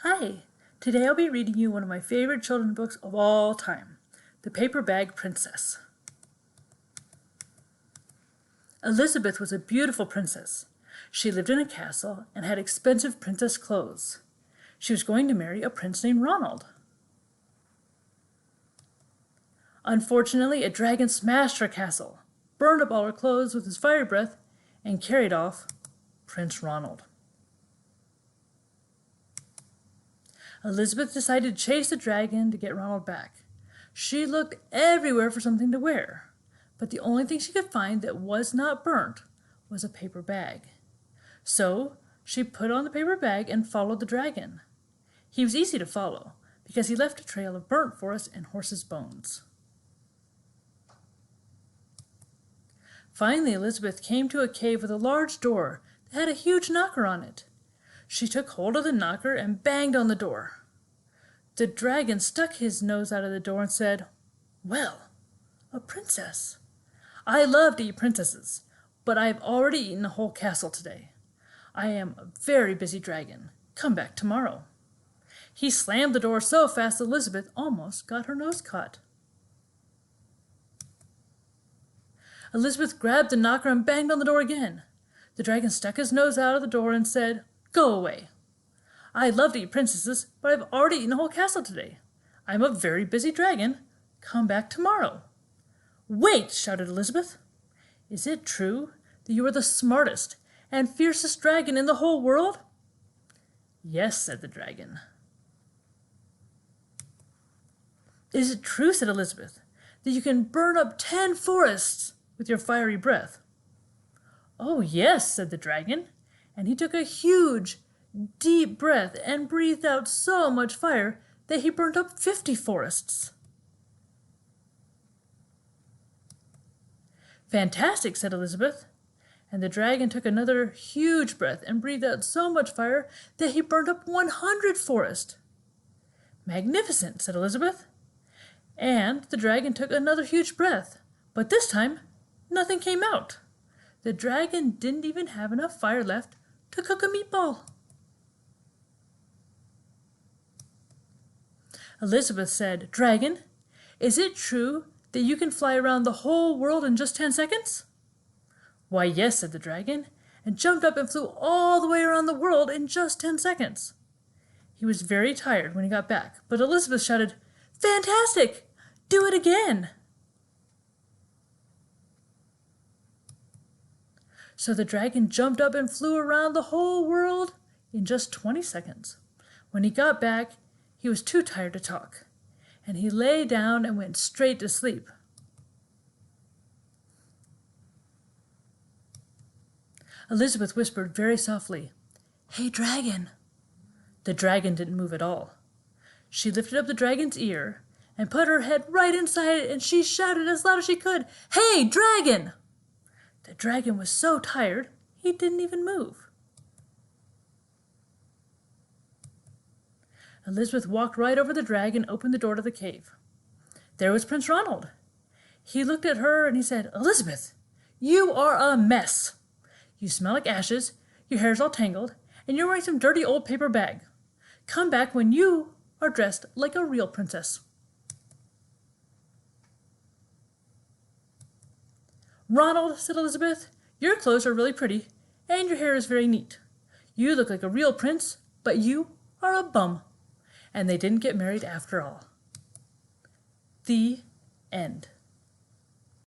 Hi! Today I'll be reading you one of my favorite children's books of all time, The Paper Bag Princess. Elizabeth was a beautiful princess. She lived in a castle and had expensive princess clothes. She was going to marry a prince named Ronald. Unfortunately, a dragon smashed her castle, burned up all her clothes with his fire breath, and carried off Prince Ronald. Elizabeth decided to chase the dragon to get Ronald back. She looked everywhere for something to wear, but the only thing she could find that was not burnt was a paper bag. So she put on the paper bag and followed the dragon. He was easy to follow because he left a trail of burnt forest and horses' bones. Finally, Elizabeth came to a cave with a large door that had a huge knocker on it. She took hold of the knocker and banged on the door. The dragon stuck his nose out of the door and said, "Well, a princess. I love to eat princesses, but I have already eaten a whole castle today. I am a very busy dragon. Come back tomorrow." He slammed the door so fast Elizabeth almost got her nose caught. Elizabeth grabbed the knocker and banged on the door again. The dragon stuck his nose out of the door and said, "Go away. I love to eat princesses, but I've already eaten a whole castle today. I'm a very busy dragon. Come back tomorrow." "Wait!" shouted Elizabeth. "Is it true that you are the smartest and fiercest dragon in the whole world?" "Yes," said the dragon. "Is it true," said Elizabeth, "that you can burn up 10 forests with your fiery breath?" "Oh, yes," said the dragon, and he took a huge, deep breath and breathed out so much fire that he burnt up 50 forests. "Fantastic," said Elizabeth, and the dragon took another huge breath and breathed out so much fire that he burnt up 100 forests. "Magnificent," said Elizabeth, and the dragon took another huge breath, but this time nothing came out. The dragon didn't even have enough fire left to cook a meatball. Elizabeth said, "Dragon, is it true that you can fly around the whole world in just 10 seconds?" "Why, yes," said the dragon, and jumped up and flew all the way around the world in just 10 seconds. He was very tired when he got back, but Elizabeth shouted, "Fantastic! Do it again!" So the dragon jumped up and flew around the whole world in just 20 seconds. When he got back, he was too tired to talk, and he lay down and went straight to sleep. Elizabeth whispered very softly, "Hey, dragon." The dragon didn't move at all. She lifted up the dragon's ear and put her head right inside it, and she shouted as loud as she could, "Hey, dragon!" The dragon was so tired, he didn't even move. Elizabeth walked right over the dragon and opened the door to the cave. There was Prince Ronald. He looked at her and he said, "Elizabeth, you are a mess. You smell like ashes, your hair's all tangled, and you're wearing some dirty old paper bag. Come back when you are dressed like a real princess." "Ronald," said Elizabeth, "your clothes are really pretty, and your hair is very neat. You look like a real prince, but you are a bum." And they didn't get married after all. The end.